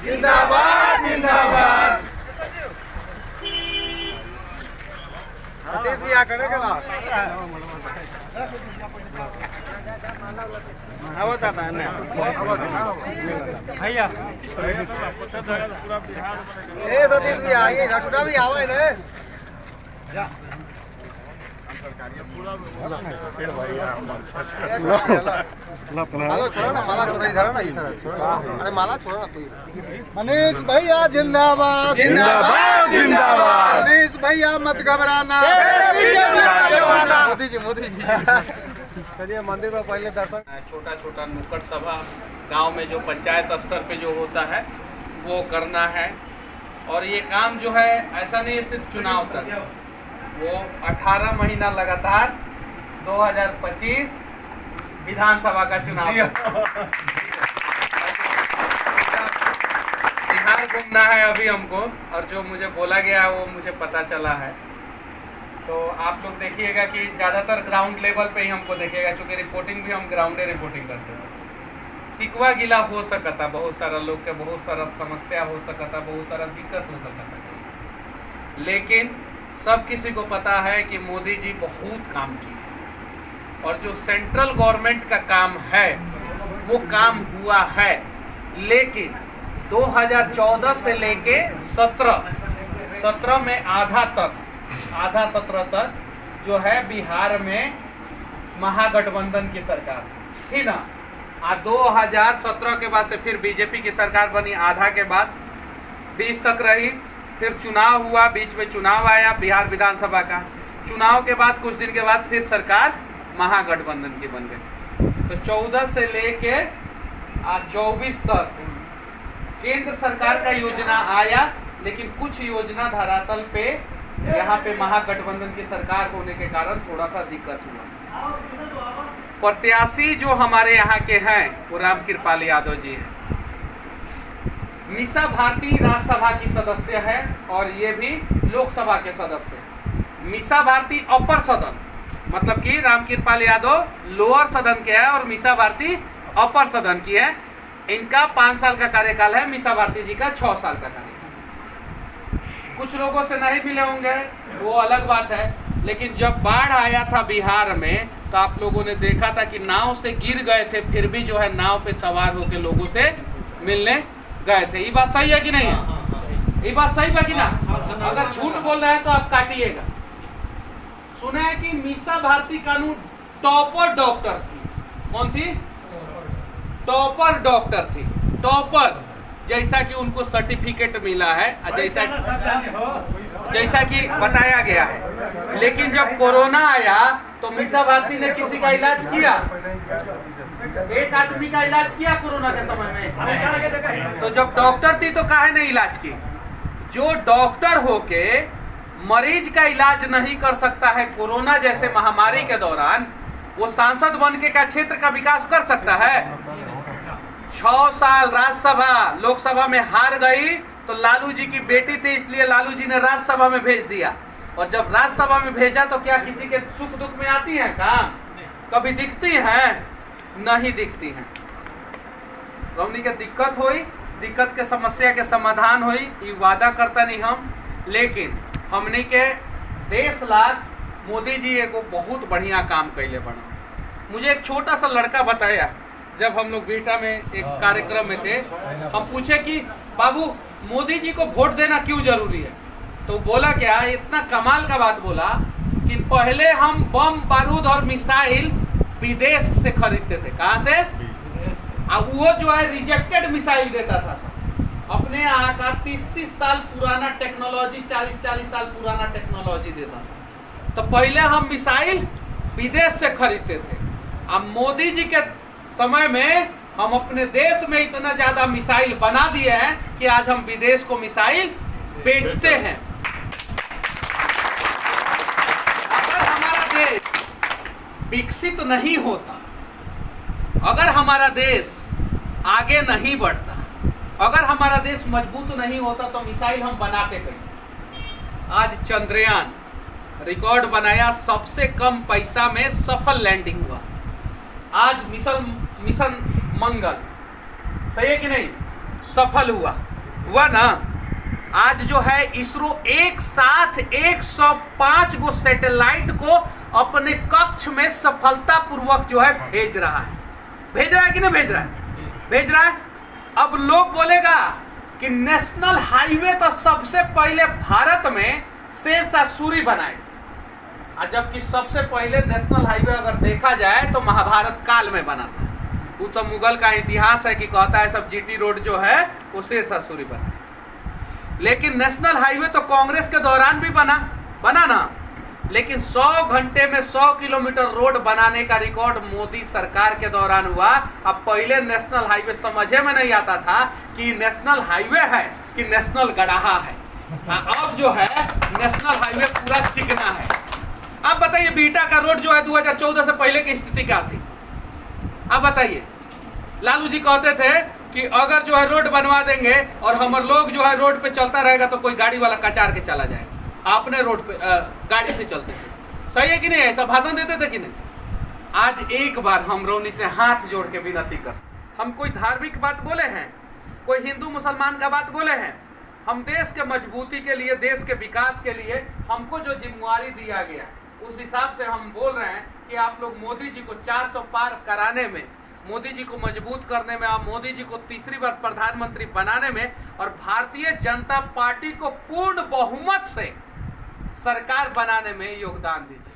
जिंदाबाद जिंदाबाद। जी आकर भैया सतीश भी आगे झटूटा भी आवा है ना। माला छोड़ा ना, माला छोड़ा इधर ना, अरे माला छोड़ा ना तू। मनीष भैया जिंदाबाद जिंदाबाद जिंदाबाद। मनीष भैया मत घबराना, मोदी जी मोदी जी। चलिए मंदिर में पहले दर्शन। छोटा छोटा नुक्कड़ सभा गांव में जो पंचायत स्तर पे जो होता है वो करना है। और ये काम जो है ऐसा नहीं है सिर्फ चुनाव तक, वो 18 महीना लगातार 2025 विधानसभा का चुनाव बिहार घूमना है अभी हमको, और जो मुझे बोला गया वो मुझे पता चला है। तो आप लोग देखिएगा कि ज़्यादातर ग्राउंड लेवल पे ही हमको देखिएगा, क्योंकि रिपोर्टिंग भी हम ग्राउंडे रिपोर्टिंग करते हैं। सिकवा गिला हो सकता था, बहुत सारा लोग के बहुत सारा समस्या हो सकता था, बहुत सारा दिक्कत हो सकता था, लेकिन सब किसी को पता है कि मोदी जी बहुत काम किए और जो सेंट्रल गवर्नमेंट का काम है वो काम हुआ है। लेकिन 2014 से लेके 17 में आधा 17 तक जो है बिहार में महागठबंधन की सरकार थी ना। 2017 के बाद से फिर बीजेपी की सरकार बनी, आधा के बाद 20 तक रही, फिर चुनाव हुआ, बीच में चुनाव आया बिहार विधानसभा का। चुनाव के बाद कुछ दिन के बाद फिर सरकार महागठबंधन की बन गई। तो 14 से लेके 24 तक केंद्र सरकार का योजना आया, लेकिन कुछ योजना धरातल पे यहाँ पे महागठबंधन की सरकार होने के कारण थोड़ा सा दिक्कत हुआ। प्रत्याशी जो हमारे यहाँ के हैं वो रामकृपाल यादव जी हैं। मीसा भारती राज्यसभा की सदस्य है और ये भी लोकसभा के सदस्य हैं। मीसा भारती अपर सदन, मतलब कि रामकृपाल यादव लोअर सदन के है और मीसा भारती अपर सदन की है। इनका 5 साल का कार्यकाल है, मीसा भारती जी का 6 साल का कार्यकाल। कुछ लोगों से नहीं मिले होंगे वो अलग बात है, लेकिन जब बाढ़ आया था बिहार में तो आप लोगों ने देखा था कि नाव से गिर गए थे, फिर भी जो है नाव पे सवार होकर लोगों से मिलने गए थे। ये बात सही है कि नहीं है? ये बात सही है कि ना? अगर झूठ बोल रहे हैं तो आप काटिएगा। सुना है कि मीसा भारती कानून टॉपर डॉक्टर थी। कौन थी? टॉपर डॉक्टर थी। टॉपर, जैसा कि उनको सर्टिफिकेट मिला है, जैसा कि बताया गया है। लेकिन जब कोरोना आया तो मीसा भारती ने किसी का इलाज किया? एक आदमी का इलाज किया कोरोना के समय में। तो जब डॉक्टर थी तो काहे नहीं इलाज की? जो डॉक्टर होके मरीज का इलाज नहीं कर सकता है कोरोना जैसे महामारी के दौरान, वो सांसद बन के क्या क्षेत्र का विकास कर सकता है? 6 साल राज्यसभा लोकसभा में हार गई तो लालू जी की बेटी थी, इसलिए लालू जी ने राज्यसभा में भेज दिया। और जब राज्यसभा में भेजा तो क्या किसी के सुख दुख में आती हैं? काम कभी दिखती हैं? नहीं दिखती हैं। हमनी के दिक्कत हुई, दिक्कत के समस्या के समाधान हुई, ये वादा करता नहीं हम। लेकिन हमनी के देश लाख मोदी जी एगो बहुत बढ़िया काम कैले बना। मुझे एक छोटा सा लड़का बताया, जब हम लोग बीटा में एक कार्यक्रम में थे, हम पूछे कि बाबू मोदी जी को वोट देना क्यों जरूरी है? तो बोला क्या, इतना कमाल का बात बोला कि पहले हम बम बारूद और मिसाइल विदेश से खरीदते थे। कहाँ से? अब वो जो है रिजेक्टेड मिसाइल देता था सब। अपने यहाँ का 30-30 साल पुराना टेक्नोलॉजी, 40-40 साल पुराना टेक्नोलॉजी देता था। तो पहले हम मिसाइल विदेश से खरीदते थे। अब मोदी जी के समय में हम अपने देश में इतना ज्यादा मिसाइल बना दिए हैं कि आज हम विदेश को मिसाइल बेचते हैं। अगर हमारा देश विकसित नहीं होता, अगर हमारा देश आगे नहीं बढ़ता, अगर हमारा देश मजबूत नहीं होता तो मिसाइल हम बनाते कैसे? आज चंद्रयान रिकॉर्ड बनाया, सबसे कम पैसा में सफल लैंडिंग हुआ। आज मिशन मंगल, सही है कि नहीं? सफल हुआ ना। आज जो है इसरो एक साथ 105 गो सैटेलाइट को अपने कक्ष में सफलतापूर्वक जो है भेज रहा है कि नहीं भेज रहा है? भेज रहा है। अब लोग बोलेगा कि नेशनल हाईवे तो सबसे पहले भारत में शेरशाह सूरी बनाए थे, जबकि सबसे पहले नेशनल हाईवे अगर देखा जाए तो महाभारत काल में बना था। वो तो मुगल का इतिहास है कि कहता है सब जीटी रोड जो है वो शेरशाह सूरी बना। लेकिन नेशनल हाईवे तो कांग्रेस के दौरान भी बना ना। लेकिन 100 घंटे में 100 किलोमीटर रोड बनाने का रिकॉर्ड मोदी सरकार के दौरान हुआ। अब पहले नेशनल हाईवे समझे में नहीं आता था कि नेशनल हाईवे है कि नेशनल गड़ाहा है। अब जो है नेशनल हाईवे पूरा चिकना है। अब बताइए बीटा का रोड जो है 2014 से पहले की स्थिति क्या थी? अब बताइए। लालू जी कहते थे कि अगर जो है रोड बनवा देंगे और हमारे लोग जो है रोड पे चलता रहेगा तो कोई गाड़ी वाला कचार के चला जाएगा। आपने रोड पे गाड़ी से चलते थे, सही है कि नहीं? ऐसा भाषण देते थे कि नहीं? आज एक बार हम रौनी से हाथ जोड़ के विनती कर, हम कोई धार्मिक बात बोले हैं, कोई हिंदू मुसलमान का बात बोले हैं? हम देश के मजबूती के लिए, देश के विकास के लिए हमको जो जिम्मेवारी दिया गया उस हिसाब से हम बोल रहे हैं कि आप लोग मोदी जी को 400 पार कराने में, मोदी जी को मजबूत करने में, आप मोदी जी को तीसरी बार प्रधानमंत्री बनाने में और भारतीय जनता पार्टी को पूर्ण बहुमत से सरकार बनाने में योगदान दीजिए।